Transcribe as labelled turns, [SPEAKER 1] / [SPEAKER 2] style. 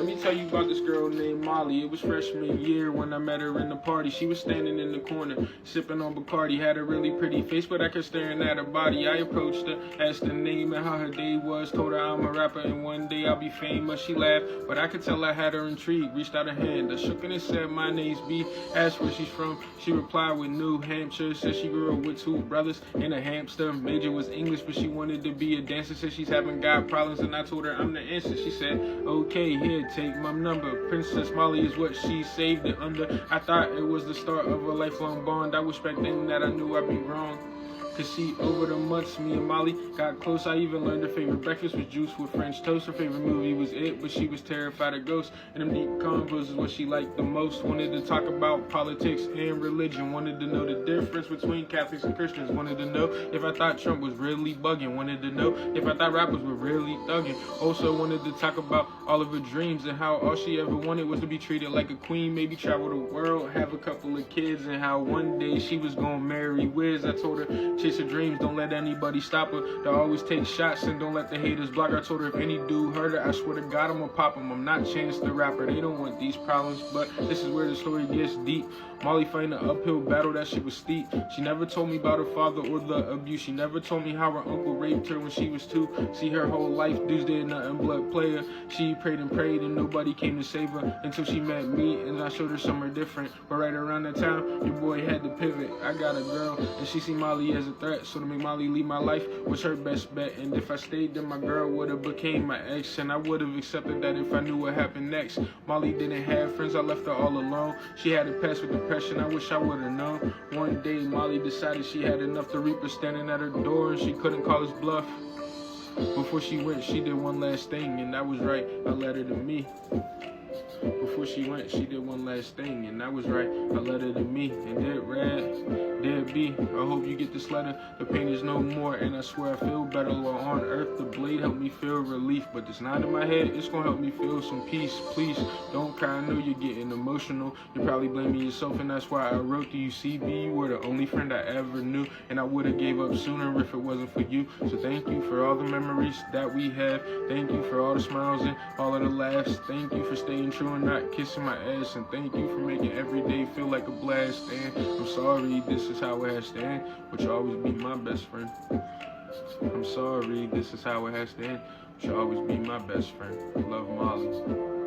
[SPEAKER 1] Let me tell you about this girl named Molly. It was freshman year when I met her in the party. She was standing in the corner, sipping on Bacardi. Had a really pretty face, but I kept staring at her body. I approached her, asked her name and how her day was. Told her I'm a rapper and one day I'll be famous. She laughed, but I could tell I had her intrigued. Reached out a hand, I shook it and said, my name's B. Asked where she's from. She replied with New Hampshire. Said she grew up with 2 brothers and a hamster. Major was English, but she wanted to be a dancer. Said she's having God problems, and I told her I'm the answer. She said, okay, here, take my number. Princess Molly is what she saved it under. I thought it was the start of a lifelong bond. I was expecting that I knew I'd be wrong. Cause see, over the months, me and Molly got close. I even learned her favorite breakfast was juice with French toast. Her favorite movie was It, but she was terrified of ghosts. And them deep convos is what she liked the most. Wanted to talk about politics and religion. Wanted to know the difference between Catholics and Christians. Wanted to know if I thought Trump was really bugging. Wanted to know if I thought rappers were really thugging. Also wanted to talk about all of her dreams and how all she ever wanted was to be treated like a queen. Maybe travel the world, have a couple of kids, and how one day she was gonna marry Wiz. I told her, chase her dreams, don't let anybody stop her. To always take shots and don't let the haters block her. I told her if any dude hurt her, I swear to God I'ma pop him. I'm not Chance the Rapper, they don't want these problems. But this is where the story gets deep. Molly fighting an uphill battle, that shit was steep. She never told me about her father or the abuse. She never told me how her uncle raped her when she was 2. See, her whole life, dudes did nothing but play her. She prayed and nobody came to save her until she met me and I showed her somewhere different. But right around that time, your boy had to pivot. I got a girl and she see Molly as a threat, so to make Molly leave my life was her best bet. And if I stayed, then my girl would have became my ex, and I would have accepted that if I knew what happened next. Molly didn't have friends, I left her all alone. She had to pass with depression, I wish I would have known. One day Molly decided she had enough. The Reaper standing at her door and she couldn't call his bluff. Before she went, she did one last thing, and that was right, I let her to me. Before she went, she did one last thing, and that was right, I let her to me. And dear Red, dear B, I hope you get this letter. The pain is no more, and I swear I feel better. While on earth, the blade helped me feel relief, but it's not in my head, it's gonna help me feel some peace. Please, don't cry, I know you're getting emotional. You're probably blaming yourself, and that's why I wrote to you. CB, you were the only friend I ever knew, and I would've gave up sooner if it wasn't for you. So thank you for all the memories that we have. Thank you for all the smiles and all of the laughs. Thank you for staying true and not kissing my ass, and thank you for making every day feel like a blast. And I'm sorry, this is how it has to end, but you'll always be my best friend. I'm sorry, this is how it has to end, but you'll always be my best friend. Love, Molly.